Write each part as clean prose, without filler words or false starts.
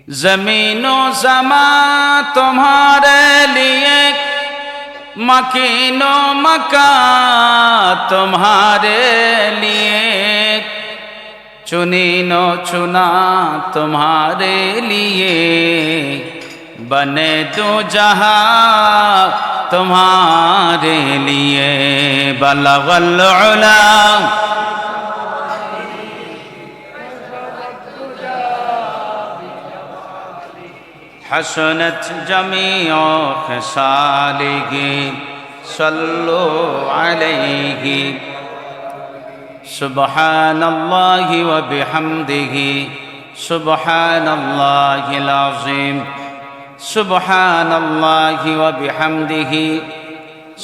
जमीनो समा तुम्हारे लिए, मकीनो मका तुम्हारे लिए, चुनीनो चुना तुम्हारे लिए, बने दो जहां तुम्हारे लिए। बलगल उला हसनत जमीओ खसालिही, सल्लु अलैहि। सुब्हानल्लाहि व बिहम्दिही, सुब्हानल्लाहिल अज़ीम। सुब्हानल्लाहि व बिहम्दिही,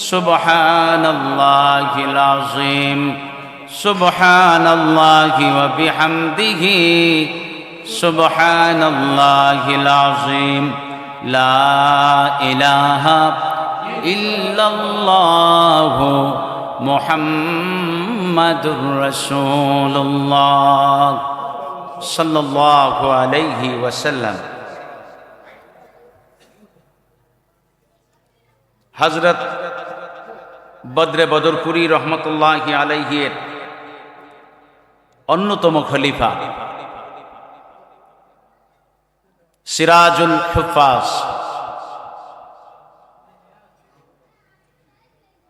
सुब्हानल्लाहिल अज़ीम। सुब्हानल्लाहि व बिहम्दिही, सुब्हानल्लाहिल अज़ीम। ला इलाहा इल्लल्लाहु मुहम्मदुर रसूलुल्लाह सल्लल्लाहु अलैहि वसल्लम। हजरत बद्रे बदरपुरी रहमतुल्लाहि आलैहिर अन्यतम खलीफा सिराजुल हुफ्फाज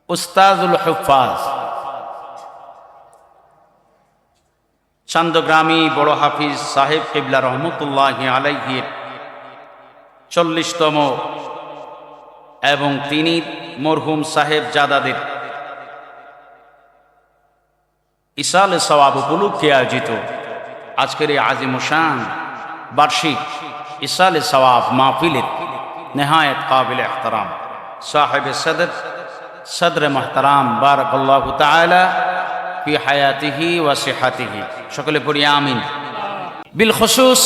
उस्ताजुल हुफ्फाज चंदग्रामी बड़ हाफिज साहेब किबला रहमतुल्लाहि आलैहिर 40तम एवं तिनी मरहुम साहेब जादादेर इसाल सवाब उपलक्षे आयोजित आजकेर आजिमुशान वार्षिक इसाल सवाब महफिलेर नेहायत काबिल एहतराम साहेब सदर महतराम बारकाल्लाहु ताआला फी हयातिही व सिहतिही। सकले पढ़ी आमीन। बिलखुसूस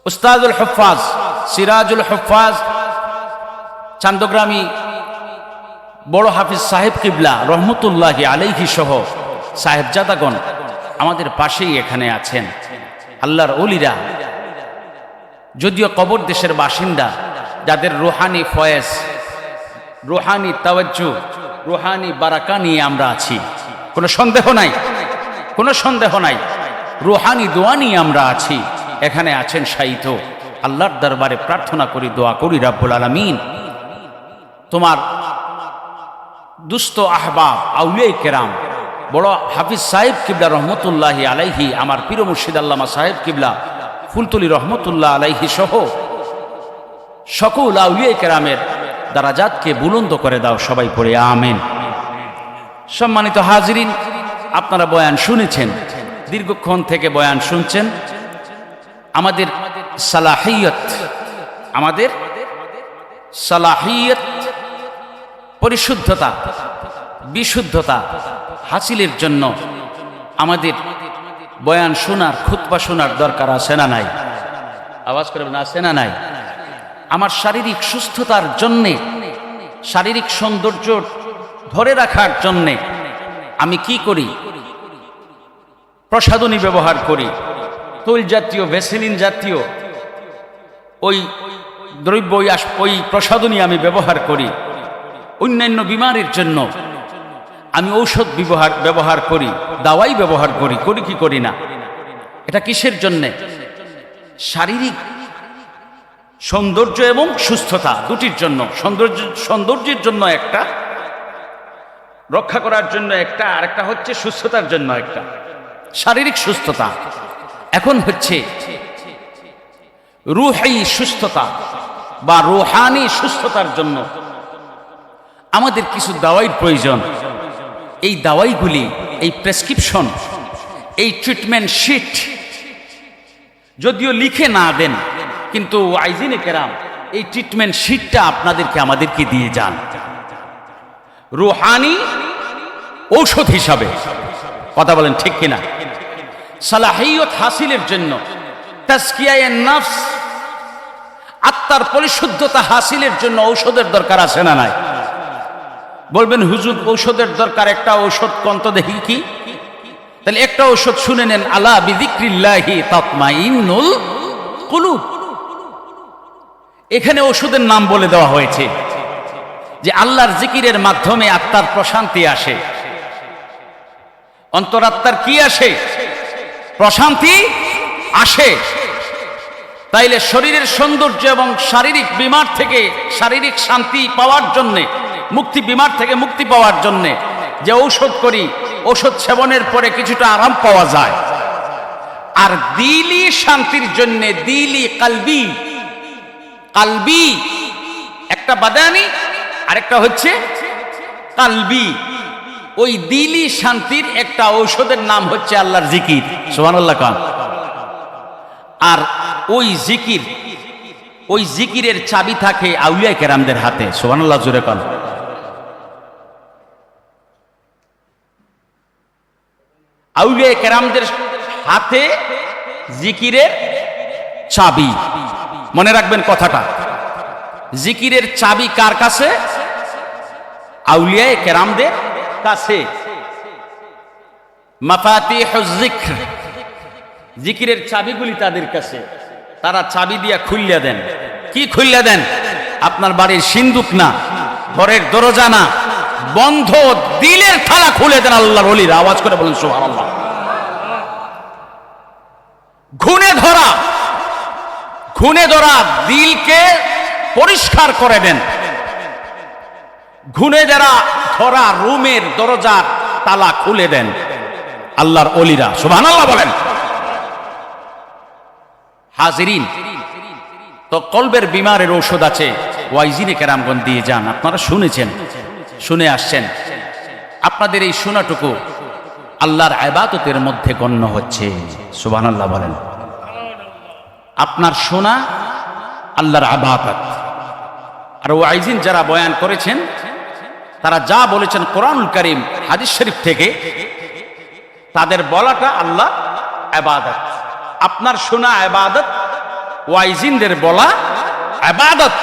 उस्तादुल हुफ्फाज सिराजुल हुफ्फाज चंदग्रामी बड़ हाफिज साहेब किबला रहमतुल्लाहि आलैहि सह साहेबजादागण आमादेर पाशेई एखाने आছেন। आल्लाहर ओलिरा যদিও কবর দেশের বাসিন্দা, যাদের রুহানি ফয়েজ, রুহানি তাওয়াজ্জু, রুহানি বারাকা নিয়ে আমরা আছি, কোনো সন্দেহ নাই, কোনো সন্দেহ নাই। রুহানি দোয়া নিয়ে আমরা আছি। এখানে আছেন শায়িত। আল্লাহর দরবারে প্রার্থনা করি, দোয়া করি, রব্বুল আলামিন তোমার দুস্থ আহবাব আউলিয়ায়ে কেরাম বড় হাফিজ সাহেব কিবলা রহমতুল্লাহি আলাইহি, আমার পীর মুর্শিদ আল্লামা সাহেব কিবলা ফুলতলি রহমতুল্লাহ আলাইহি সহ সকল আউলিয়ায়ে কেরামের দারাজাতকে বুলন্দ করে দাও। সবাই পড়ে আমিন। সম্মানিত হাজিরিন, আপনারা বয়ান শুনেছেন, দীর্ঘক্ষণ থেকে বয়ান শুনছেন। আমাদের সালাহিয়ত পরিশুদ্ধতা বিশুদ্ধতা হাসিলের জন্য আমাদের বয়ান শোনার, খুতবা শোনার দরকার আছে না নাই? আওয়াজ করে বলেন, আছে না নাই? আমার শারীরিক সুস্থতার জন্যে, শারীরিক সৌন্দর্য ধরে রাখার জন্যে আমি কি করি? প্রসাধনী ব্যবহার করি, তৈল জাতীয়, ভেসেলিন জাতীয় ওই দ্রব্য, ওই প্রসাধনী আমি ব্যবহার করি। অন্যান্য বিমারির জন্য আমি ঔষধ ব্যবহার করি, দাওয়াই ব্যবহার করি, করি কি করি না? এটা কিসের জন্যে? শারীরিক সৌন্দর্য এবং সুস্থতা দুটির জন্য। সৌন্দর্যের জন্য একটা, রক্ষা করার জন্য একটা, আর একটা হচ্ছে সুস্থতার জন্য একটা, শারীরিক সুস্থতা। এখন হচ্ছে রূহি সুস্থতা বা রূহানি সুস্থতার জন্য আমাদের কিছু দাওয়াইয়ের প্রয়োজন। এই দাওয়াইগুলি, এই প্রেসক্রিপশন, এই ট্রিটমেন্ট শিট যদিও লিখে না দেন, কিন্তু আইজিনে কেরাম এই ট্রিটমেন্ট শিটটা আপনাদেরকে আমাদেরকে দিয়ে যান রূহানি ঔষধ হিসাবে। কথা বলেন ঠিক কিনা? সালাহিয়ত হাসিলের জন্য, তাজকিয়ায়ে নফস, আত্মার পরিশুদ্ধতা হাসিলের জন্য ঔষধের দরকার আছে না নাই? বলবেন হুজুর ঔষধের দরকার, একটা ঔষধ কন্ত দেখি কি? তাহলে একটা ঔষধ শুনে নেন, আলা বিযিক্রিল্লাহি তাতমাইন্নুল কুলুব। এখানে ওষুধের নাম বলে দেওয়া হয়েছে যে আল্লাহর জিকিরের মাধ্যমে আত্মার প্রশান্তি আসে। অন্তরাত্মার কি আসে? প্রশান্তি আসে। তাইলে শরীরের সৌন্দর্য এবং শারীরিক বিমার থেকে শারীরিক শান্তি পাওয়ার জন্যে, বিমার থেকে মুক্তি পাওয়ার জন্যে যে ঔষধ করি, ঔষধ সেবনের পরে কিছুটা আরাম পাওয়া যায়। আর দিলি শান্তির জন্যে, দিলি কালবি, কালবি একটা বাদানি আরেকটা হচ্ছে কালবি, ওই দিলি শান্তির একটা ঔষধের নাম হচ্ছে আল্লাহর জিকির। সুবহানাল্লাহ কান। আর ওই জিকিরের চাবি থাকে আউলিয়া কেরামদের হাতে। সুবহানাল্লাহ জোরে কান। আউলিয়া কেরামদের হাতে জিকিরের চাবি। মনে রাখবেন কথাটা, জিকিরের চাবি কার কাছে? আউলিয়া কেরামদের কাছে। মাফাতিহুজ যিকর, জিকিরের চাবিগুলি তাদের কাছে। তারা চাবি দিয়া খুললে দেন। কি খুললে দেন? আপনার বাড়ির সিন্দুক না, ঘরের দরজা না, বন্ধ দিলের তালা খুলে দেন আল্লাহর ওলিরা। আওয়াজ করে বলেন সুবহানাল্লাহ। ঘুণে ধরা দিলকে পরিষ্কার করে দেন। ঘুণে ধরা রুমের দরজার তালা খুলে দেন আল্লাহর ওলিরা। সুবহানাল্লাহ বলেন। হাজিরিন, তো কলবের বিমারের ঔষধ আছে, ওয়াইজিনে কেরামগণ দিয়ে যান। আপনারা শুনেছেন, শুনে আসছেন। আপনাদের এই শোনাটুকু আল্লাহর ইবাদতের মধ্যে গণ্য হচ্ছে। সুবহানাল্লাহ বলেন। আপনার শোনা আল্লাহর ইবাদত। আর ওয়াইজিন যারা বয়ান করেছেন তারা যা বলেছেন কোরআনুল কারীম, হাদিস শরীফ থেকে, তাদের বলাটা আল্লাহ ইবাদত। আপনার শোনা ইবাদত, ওয়াইজিনদের বলা ইবাদত।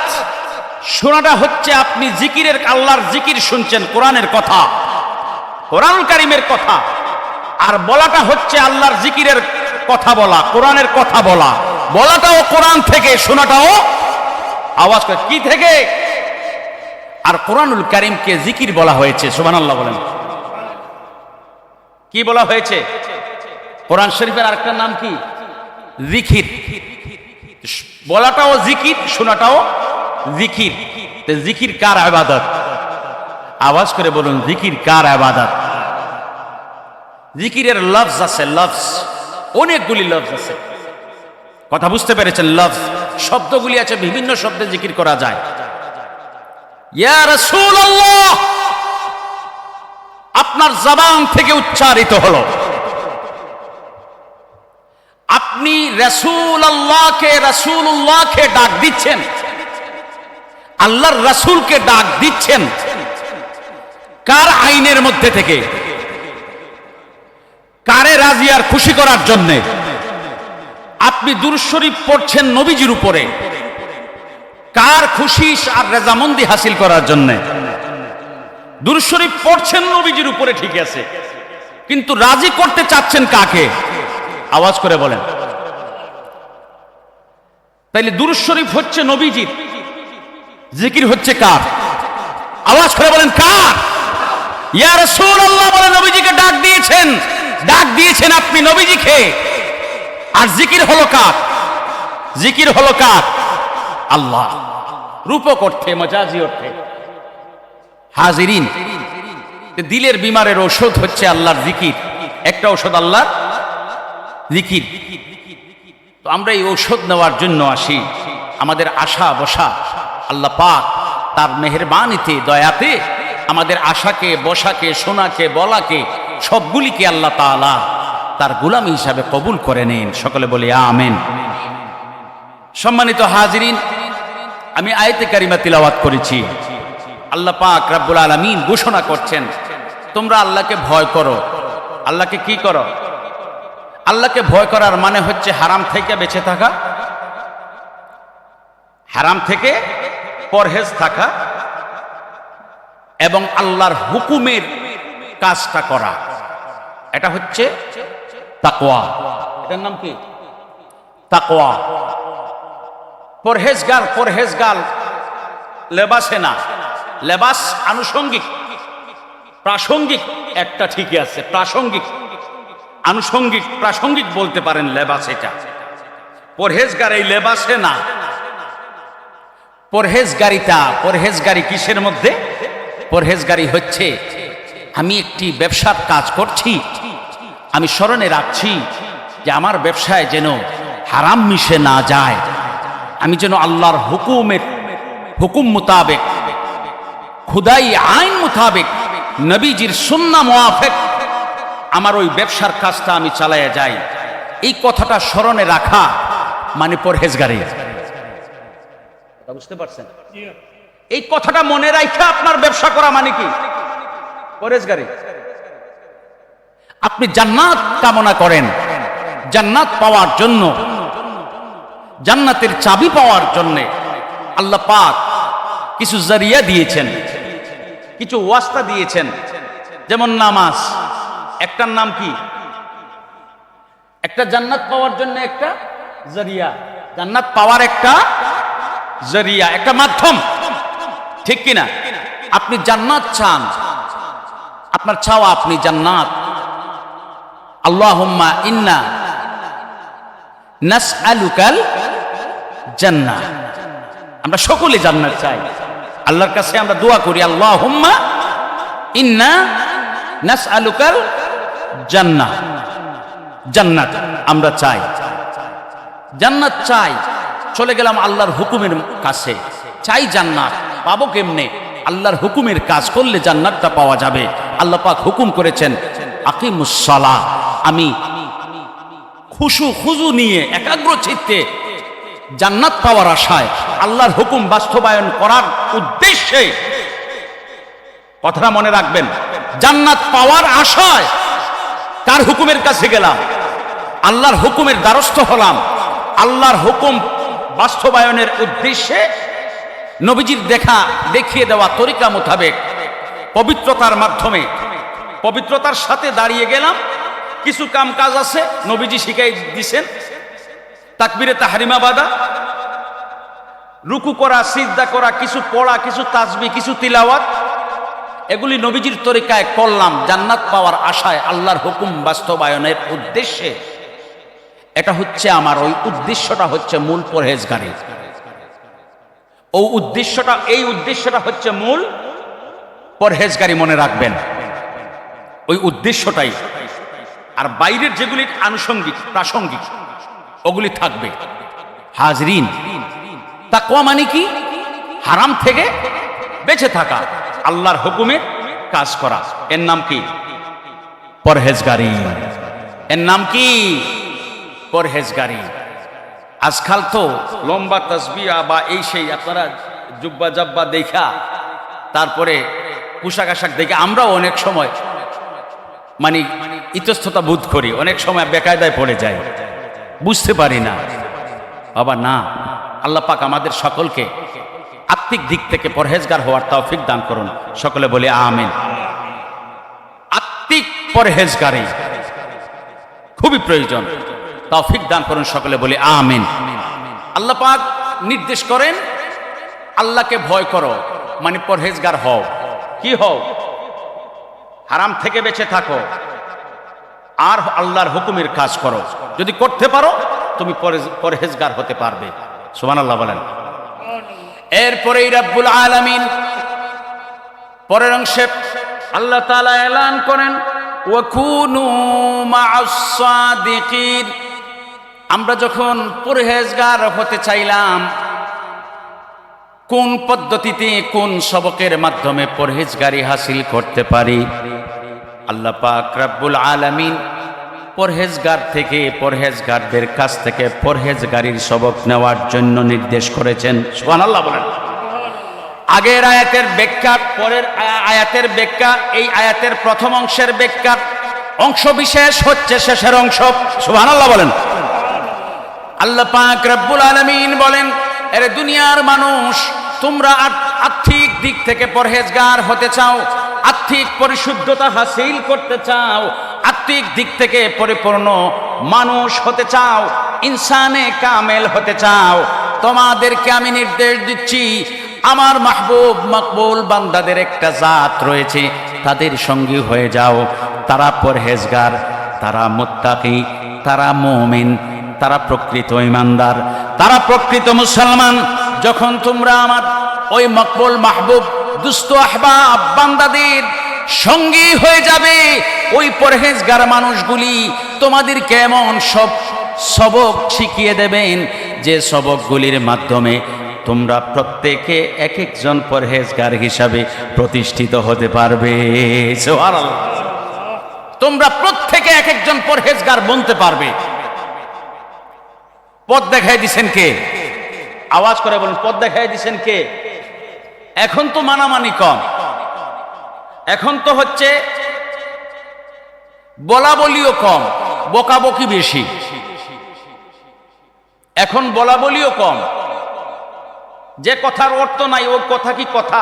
শোনাটা হচ্ছে আপনি জিকিরের, আল্লাহর জিকির শুনছেন, কোরআনের কথা, কোরআনুল কারীমের কথা। আর বলাটা হচ্ছে আল্লাহর জিকিরের কথা বলা, কোরআনের কথা বলা। বলাটাও কোরআন থেকে, শোনাটাও আওয়াজ করে কি থেকে? আর কোরআনুল কারীমকে জিকির বলা হয়েছে। সুবহানাল্লাহ বলেন। কি বলা হয়েছে? কোরআন শরীফের আরেকটা নাম কি? জিকির। বলাটাও জিকির, শোনাটাও জিকির। জিকির কার ইবাদত? আওয়াজ করে বলুন, জিকির কার ইবাদত? জিকিরের লফজ আছে, লফজ, অনেকগুলি লফজ আছে। কথা বুঝতে পেরেছেন? লফজ শব্দগুলি আছে, বিভিন্ন শব্দে জিকির করা যায়। ইয়া রাসূলুল্লাহ আপনার জবান থেকে উচ্চারিত হলো। আপনি রাসূলুল্লাহকে ডাক দিচ্ছেন, আল্লাহর রাসূলকে ডাক দিচ্ছেন। কার আইনের মধ্যে থেকে? কারে রাজি আর খুশি করার জন্য? আপনি দুরূদ শরীফ পড়ছেন নবীজির উপরে, কার খুশি আর রেজামন্দি হাসিল করার জন্য? দুরূদ শরীফ পড়ছেন নবীজির উপরে, ঠিক আছে, কিন্তু রাজি করতে চাচ্ছেন কাকে? আওয়াজ করে বলেন। তাইলে দুরূদ শরীফ হচ্ছে নবীজির, জিকির হচ্ছে কার? আওয়াজ করে বলেন কার? ইয়া রাসূলুল্লাহ বলে নবীজিকে ডাক দিয়েছেন আপনি নবীজিকে। আর জিকির হলো কার? জিকির হলো কার? আল্লাহ। রূপক অর্থে, মজাজি অর্থে। হাজিরিন, দিলের বিমারের ঔষধ হচ্ছে আল্লাহর জিকির। একটা ঔষধ আল্লাহর জিকির। তো আমরা এই ঔষধ নেওয়ার জন্য আসি। আমাদের আশা বসা আল্লাহ পাক তার মেহেরবানিতে, দয়াতে আমাদের আশাকে, বসাকে, শোনাকে, বলাকে, সবগুলিকে আল্লাহ তাআলা তার গোলামী হিসাবে কবুল করে নেন। সকলে বলি আমিন। সম্মানিত হাজিরিন, আমি আয়াতে কারিমা তিলাওয়াত করেছি। আল্লাহ পাক রব্বুল আলামিন ঘোষণা করছেন, তোমরা আল্লাহকে ভয় করো। আল্লাহকে কি করো? আল্লাহকে ভয় করার মানে হচ্ছে হারাম থেকে বেঁচে থাকা, হারাম থেকে পরহেজ থাকা এবং আল্লাহর হুকুমের কাজটা করা। এটা হচ্ছে তাকওয়া। এটার নাম কি? তাকওয়া। পরহেজগার পরহেজগার লেবাসে না, লেবাস আনুষঙ্গিক, প্রাসঙ্গিক একটা ঠিকই আছে, প্রাসঙ্গিক আনুষঙ্গিক প্রাসঙ্গিক বলতে পারেন লেবাস। এটা পরহেজগার এই লেবাসে না। পরহেজগারি কিসের মধ্যে? পরহেজগারি হচ্ছে আমি একটি ব্যবসার কাজ করছি, আমি স্মরণে রাখছি যে আমার ব্যবসায় যেন হারাম মিশে না যায়, আমি যেন আল্লাহর হুকুম মোতাবেক, খুদাই আইন মোতাবেক, নবীজির সুন্নাহ মুআফিক আমার ওই ব্যবসার কাজটা আমি চালায়া যাই। এই কথাটা স্মরণে রাখা মানে পরহেজগারি। বুঝতে পারছেন? এই কথাটা মনে রাখা আপনার ব্যবসা করা মানে কি? পরহেজগারি। আপনি জান্নাত কামনা করেন, জান্নাত পাওয়ার জন্য, জান্নাতের চাবি পাওয়ার জন্য আল্লাহ পাক কিছু জারিয়া দিয়েছেন, কিছু ওয়াস্তা দিয়েছেন। যেমন নামাজ, একটার নাম কি? একটা জান্নাত পাওয়ার জন্য একটা জারিয়া, জান্নাত পাওয়ার একটা জারিয়া, একটা মাধ্যম, ঠিক কিনা? আপনি জান্নাত চান, আপনার চাওয়া আপনি জান্নাত। আল্লাহুম্মা ইন্না নাসআলুকাল জান্নাহ, আমরা সকলে জান্নাত চাই। আল্লাহর কাছে আমরা দোয়া করি, আল্লাহুম্মা ইন্না নাসআলুকাল জান্নাহ, জান্নাত আমরা চাই, জান্নাত চাই। চলে গেলাম আল্লাহর হুকুমের কাছে, চাই জান্নাত, পাবো কেমনে? আল্লাহর হুকুমের কাজ করলে জান্নাতটা পাওয়া যাবে। আল্লাহ পাক হুকুম করেছেন আকিমুস সালাহ, আমি খুজু নিয়ে একাগ্র চিত্তে জান্নাত পাওয়ার আশায়, আল্লাহর হুকুম বাস্তবায়ন করার উদ্দেশ্যে, কথাটা মনে রাখবেন, জান্নাত পাওয়ার আশায় কার হুকুমের কাছে গেলাম? আল্লাহর হুকুমের দ্বারস্থ হলাম। আল্লাহর হুকুম বাস্তবায়নের উদ্দেশ্যে নবীজির দেখিয়ে দেওয়া তরিকা মোতাবেক পবিত্রতার মাধ্যমে, পবিত্রতার সাথে দাঁড়িয়ে গেলাম। কিছু কাম কাজ আছে নবীজি শিখাই দিছেন, তাকবীরে তাহরিমা বাঁধা, রুকু করা, সিজদা করা, কিছু পড়া, কিছু তাসবিহ, কিছু তিলাওয়াত, এগুলি নবীজির তরিকায় করলাম জান্নাত পাওয়ার আশায়, আল্লাহর হুকুম বাস্তবায়নের উদ্দেশ্যে। এটা হচ্ছে আমার, ওই উদ্দেশ্যটা হচ্ছে মূল পরহেজগারি। এই উদ্দেশ্যটা হচ্ছে মূল পরহেজগারি, মনে রাখবেন ওই উদ্দেশ্যটাই। আর বাইরের যেগুলি আনুষঙ্গিক প্রাসঙ্গিক ওগুলি থাকবে। হাজরিন, তাকওয়া মানে কি? হারাম থেকে বেঁচে থাকা, আল্লাহর হুকুমের কাজ করা। এর নাম কি? পরহেজগারি। এর নাম কি? পরহেজগারি। আজকাল তো লম্বা তাসবিয়া বা এই সেই আপনারা জুব্বা জাব্বা দেখা, তারপরে পোশাক আশাক দেখে আমরাও অনেক সময় মানে ইতস্ততা বোধ করি, অনেক সময় বেকায়দায় পড়ে যায়, বুঝতে পারি না। বাবা না, আল্লাহ পাক আমাদের সকলকে আত্মিক দিক থেকে পরহেজগার হওয়ার তৌফিক দান করুন। সকলে বলি আমিন। আত্মিক পরহেজগারি খুবই প্রয়োজন, তৌফিক দান করুন। সকলে বলি আমিন। আল্লাহ পাক নির্দেশ করেন আল্লাহকে ভয় করো, মানে পরহেজগার হও। কি হও? হারাম থেকে বেঁচে থাকো আর আল্লাহর হুকুমের কাজ করো। যদি করতে পারো তুমি পরহেজগার হতে পারবে। সুবহানাল্লাহ বলেন। এরপরেই রব্বুল আলামিন পরের অংশে আল্লাহ তাআলা এলান করেন ওয়াকুনু মা'আস সাদিকিন। আমরা যখন পরহেজগার হতে চাইলাম, কোন পদ্ধতিতে, কোন সবকের মাধ্যমে পরহেজগারি হাসিল করতে পারি? আল্লাহ পাক রব্বুল আলামিন পরহেজগার থেকে, পরহেজগারদের কাছ থেকে পরহেজগারির সবক নেওয়ার জন্য নির্দেশ করেছেন। সুবহানাল্লাহ বলেন। আগের আয়াতের ব্যাখ্যা, পরের আয়াতের ব্যাখ্যা, এই আয়াতের প্রথম অংশের ব্যাখ্যা, অংশ বিশেষ হচ্ছে শেষের অংশ। সুবহানাল্লাহ বলেন। আল্লাহ পাক রব্বুল আলামিন বলেন, এরে দুনিয়ার মানুষ, তোমরা আর্থিক দিক থেকে পরহেজগার হতে চাও, আর্থিক পরিশুদ্ধতা হাসিল করতে চাও, আর্থিক দিক থেকে পরিপূর্ণ মানুষ হতে চাও, ইনসানে কামেল হতে চাও, তোমাদেরকে আমি নির্দেশ দিচ্ছি, আমার মাহবুব মকবুল বান্দাদের একটা জাত রয়েছে, তাদের সঙ্গী হয়ে যাও। তারা পরহেজগার, তারা মুত্তাকি, তারা মুমিন, তারা প্রকৃত ঈমানদার, তারা প্রকৃত মুসলমান। যখন তোমরা আমার ওই মকবুল মাহবুব দুস্থ আহবাব বান্দাদের সঙ্গী হয়ে যাবে, ওই পরহেজগার মানুষগুলি তোমাদেরকে এমন সব সবক শিখিয়ে দেবেন যে সবকগুলির মাধ্যমে তোমরা প্রত্যেকে এক একজন পরহেজগার হিসাবে প্রতিষ্ঠিত হতে পারবে। সুবহানাল্লাহ। তোমরা প্রত্যেকে এক একজন পরহেজগার বনতে পারবে। পথ দেখাই দিছেন কে? আওয়াজ করে বলুন, পথ দেখাই দিছেন কে? এখন তো মানামানি কম, এখন তো হচ্ছে বলা বলিও কম, বকাবকি বেশি। এখন বলা বলিও কম, যে কথার অর্থ নাই ওই কথা কি কথা?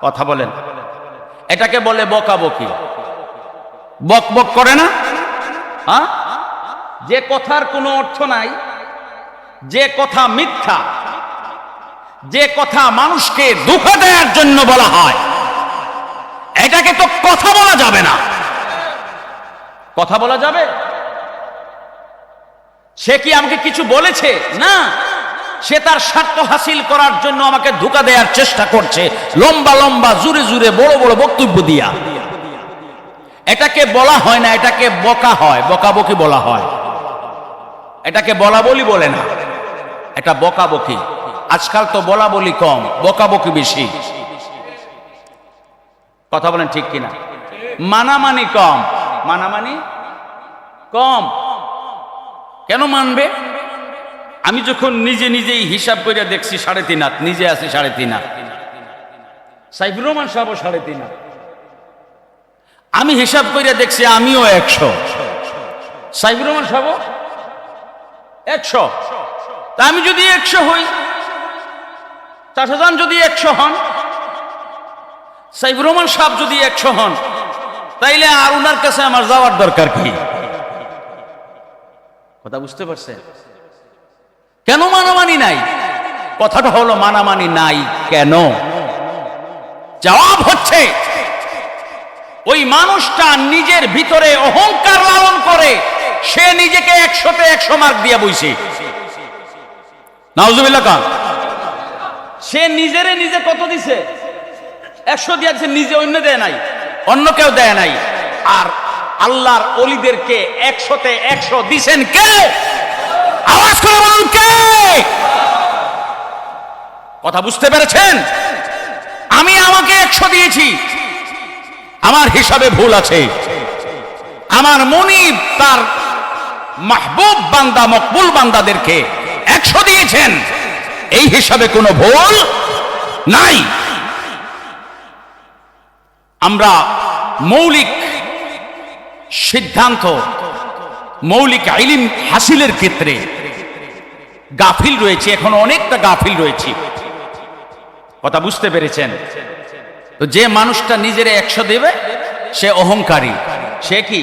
কথা বলেন, এটাকে বলে বকাবকি। বক বক করে না? হ্যাঁ, যে কথার কোনো অর্থ নাই, যে কথা মিথ্যা, যে কথা মানুষকে ধোঁকা দেওয়ার জন্য বলা হয়, এটাকে তো কথা বলা যাবে না। কথা বলা যাবে? সে কি আমাকে কিছু বলেছে? না, সে তার স্বার্থ হাসিল করার জন্য আমাকে ধোঁকা দেওয়ার চেষ্টা করছে, লম্বা লম্বা জুড়ে জুড়ে বড় বড় বক্তব্য দিয়া। এটাকে বলা হয় না, এটাকে বকা হয়, বকাবকি বলা হয়। এটাকে বলা বলি বলে না, এটা বকাবকি। আজকাল তো বলা বলি কম, বকাবকি বেশি। কথা বলেন ঠিক কিনা? মানামানি কম, মানামানি কম। কেন মানবে? আমি যখন নিজে নিজেই হিসাব করে দেখছি 3.5 হাত, নিজে আছি 3.5 হাত, সাইফুর রহমান সাহেব 3.5 হাত, আমি হিসাব করে দেখছি আমিও 100, সাইফুর রহমান সাহেব 100। তা আমি যদি 100 হই, চাচাজান যদি 100 হন, সাইফুর রহমান সাহেব যদি 100 হন, তাইলে আর উনার কাছে আমার যাওয়ার দরকার কি? কথা বুঝতে পারছেন? কেন মানামানি নাই? কথাটা হলো মানামানি নাই কেন? জবাব হচ্ছে ওই মানুষটা নিজের ভিতরে অহংকার লালন করে, সে নিজেকে 100-তে 100 মার্ক দিয়ে বইছে। নাউজুবিল্লাহ কান। সে নিজেরে নিজে কত দিছে? 100 দিয়েছে, নিজে অন্য দেয় নাই, অন্য কেউ দেয় নাই। আর আল্লাহর ওলিদেরকে 100-তে 100 দিছেন কে? আওয়াজ করে বলুন কে? কথা বুঝতে পেরেছেন? আমি আমাকে 100 দিয়েছি, আমার হিসাবে ভুল আছে। আমার মুনিব তার মাহবুব বান্দা মকবুল বান্দাদেরকে 100 দিয়েছেন, এই হিসাবে কোনো ভুল নাই। আমরা মৌলিক সিদ্ধান্ত, মৌলিক ইলম হাসিলের ক্ষেত্রে গাফিল রয়েছে, এখন অনেকটা গাফিল রয়েছে। কথা বুঝতে পেরেছেন? তো যে মানুষটা নিজের 100 দেবে সে অহংকারী। সে কি?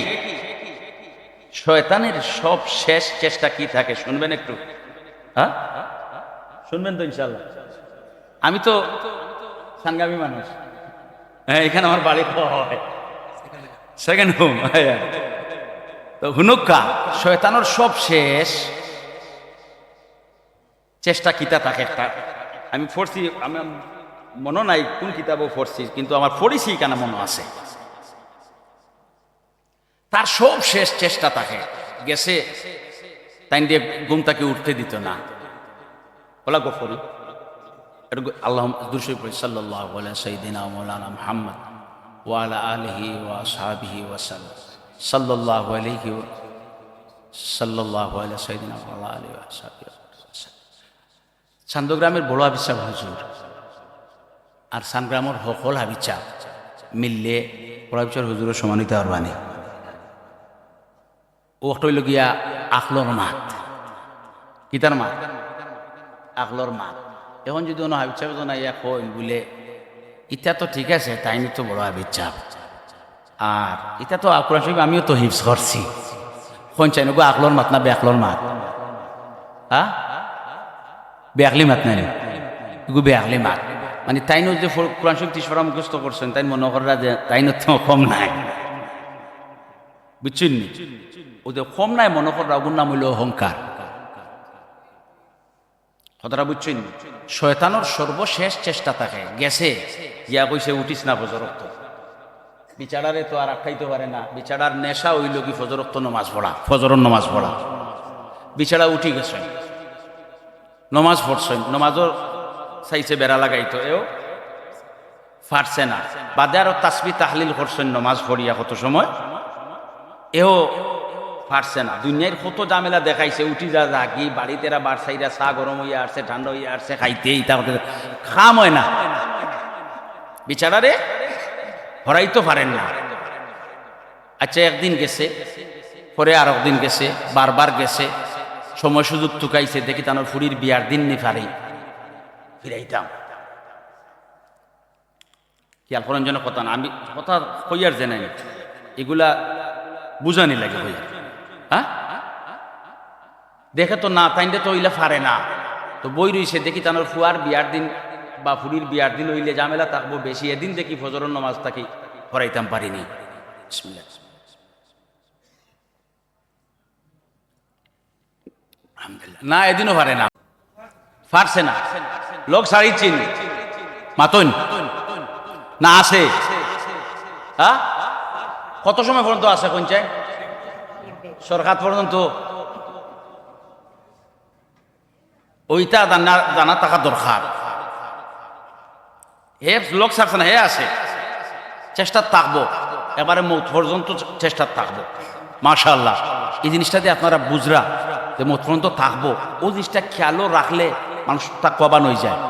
শয়তানের সব শেষ চেষ্টা কি থাকে শুনবেন একটু? হ্যাঁ, শুনবেন তো ইনশাআল্লাহ। আমি তো সানগামী মানুষ, হ্যাঁ, এখানে আমার বাড়ি হয় সেকেন্ড হোম। তো হুনুক্কা শয়তানের সব শেষ চেষ্টা কিতা থাকে একটা, আমি পড়ছি, আমি মনে নাই কোন কিতাবও পড়ছি, কিন্তু আমার পড়েছি কেন মনে আছে। তার সব শেষ চেষ্টা থাকে গেছে তাই দিয়ে ঘুম তাকে উঠতে দিত না। বলা গফরি আল্লাহ দুরূদ পড়ি সাল্লাল্লাহু আলা সাইয়্যিদিনা মাওলানা মুহাম্মদ ওয়া আলা আলিহি ওয়া আসহাবিহি ওয়া সাল্লাম সাল্লাল্লাহু আলাইহি সাল্লাল্লাহু আলা সাইয়্যিদিনা ওয়া আলিহি ওয়া আসহাবিহি। চান্দগ্রামের বড় হাবিজ হুজুর আর সানগ্রামের হকল হাবিজ মিললে বড় হাবিজ হুজুরের সমানিত আরবানি ও হইল গিয়া আখলর মাত। কিতার মাত? আখলর মাত। এখন যদি কোনো হাবিজ সাহেব ইয়া কইন বলে ইটা তো ঠিক আছে, তাই নি তো বড় হাবিজ সাহেব, আর এটা তো কোরআন শরীফ আমিও তো হিফজ করছি, কোন চাই না গো আখলর মাত না বেআখলর মাত? হ্যাঁ, বেয়াকলি মাত নাই এগু বেয়াকলি মাত মানে তাইনো যে কোরআন শরীফ 30 পারা মুখস্থ করছেন তাই মনে করা যে তাইনো তো কম নাই বুঝছেন নি ওদের কম নাই মনে করা ওগুর নাম হইল অহংকার কথাটা বুঝছেন শয়তানোর সর্বশেষ চেষ্টা থাকে গেছে ইয়া কইছে উঠিস না ফজরক্ত বিচারারে তো আর আটকাইতে পারে না বিচারার নেশা হইল কি ফজরক্ত নমাজ পড়া ফজরের নমাজ পড়া বিচারা উঠি গেছেন নমাজ পড়ছেন নমাজও চাইছে বেড়া লাগাইতো এও ফাটছে না বাদে আরো তাসবিহ তাহলিল করছেন নমাজ পড়িয়া কত সময় এও পারছে না দুনিয়ার কত ঝামেলা দেখাইছে উঠি যা কি বাড়িতে বাড়সাইরা চা গরম হইয়া আসছে ঠান্ডা হইয়া আসছে খাইতে খাম হয় না বিচারারে হরাইতো পারেন না আচ্ছা একদিন গেছে পরে আর একদিন গেছে বারবার গেছে সময় সুযোগ টুকাইছে দেখি তানোর ফুরির বিয়ার দিন নি পারি ফিরাইতাম খেয়াল করেন যেন কথা না আমি কথা কইয়ার জেনাই এগুলা বুঝানি লাগে হইয়া হ্যাঁ দেখে তো না তাইলে তো হইলে পারে না তো বই রইছে দেখি তানোর ফুয়ার বিয়ার দিন বা ফুরির বিয়ার দিন হইলে ঝামেলা থাকবো বেশি এদিন দেখি ফজরের নামাজ থাকি পড়াইতাম পারিনি বিসমিল্লাহ আলহামদুলিল্লাহ না এদিনও পারে না পারছে না লোক ছাড়িচ্ছেন মাতন না আছে হ্যাঁ কত সময় পর্যন্ত আছে কোনচায় সরকার পর্যন্ত ওইটা জানা থাকা দরকার হে লোক ছাড়ছে না হে আছে চেষ্টা থাকবো এবারে মৌত পর্যন্ত চেষ্টা থাকবো মাশাআল্লাহ এই জিনিসটা দিয়ে আপনারা বুঝরা যে মৌত পর্যন্ত থাকবো ওই জিনিসটা খেয়ালও রাখলে মানুষ তাকওয়াবান হয়ে যায়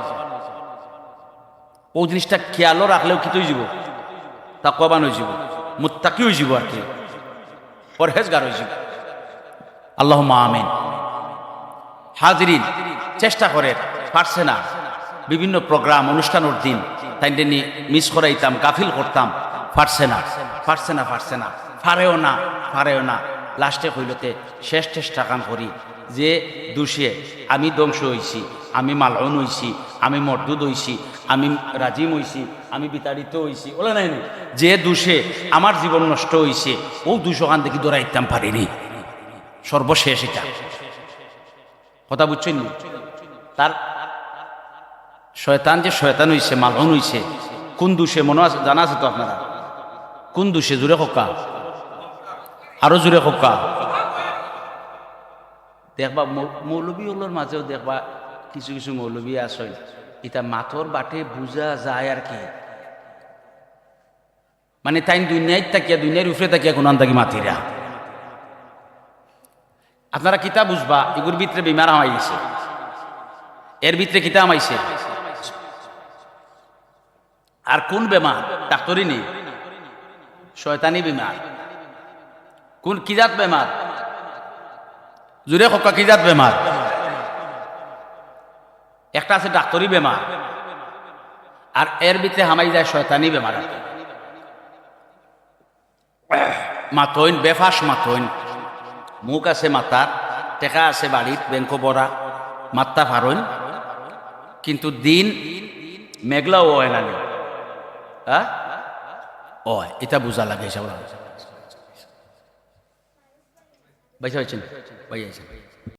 ওই জিনিসটা খেয়ালও রাখলেও কি তৈ যাব তাকওয়াবান হয়ে যাব মুত্তাকি হয়ে যাব আর কি পরহেজগার হয়ে যাব আল্লাহুম্মা আমিন হাজিরিন চেষ্টা করে পারছে না বিভিন্ন প্রোগ্রাম অনুষ্ঠানের দিন তাই নিয়ে মিস করাইতাম গাফিল করতাম পারছে না পারছে না পারছে না পারেও না লাস্টে হইলতে শেষ চেষ্টা কাম করি যে দোষে আমি ধ্বংস হইছি আমি মালউন হইছি আমি মরদুদ হইছি আমি রাজিম হইছি আমি বিতাড়িত হইছি বলে নাই যে দোষে আমার জীবন নষ্ট হইছে ও দুশোখান দেখি দৌড়াইতাম পারিনি সর্বশেষ এটা কথা বুঝছেন তার শয়তান যে শয়তান হইছে মালউন হইছে কোন দোষে মনে আছে জানা আছে তো আপনারা কোন দোষে জুড়ে খোকা আরো জুড়ে খোকা দেখবা মৌলবী ওগুলোর মাঝেও দেখবা কিছু কিছু মৌলবী আছে এটা মাথর বাটে বুঝা যায় আর কি মানে তাই দুনিয়ায় তাকিয়া দুনিয়ার উপরে তাকিয়া কোন আন্দাকি মাথিরা আপনারা কিতা বুঝবা এগুর ভিতরে বিমার আমাইছে এর ভিতরে কিতা আমাইছে আর কোন বেমার ডাক্তারই নেই শয়তানি বিমার কোন কিজাত বেমার জুড়ে খোকা কিজাত বেমার একটা আছে ডাক্তারি বেমার আর এর ভিতরে হামাই যায় শয়তানি বেমার মাথইন বেফাস মাথইন মুখ আছে মাথার টেকা আছে বাড়ির ব্যাংক বড়া মাত্তা ফারইন কিন্তু দিন মেঘলাও হয় না হ্যাঁ ও এটা বুঝা লাগে হিসাব বাইসা হয়েছেন ভাই আছেন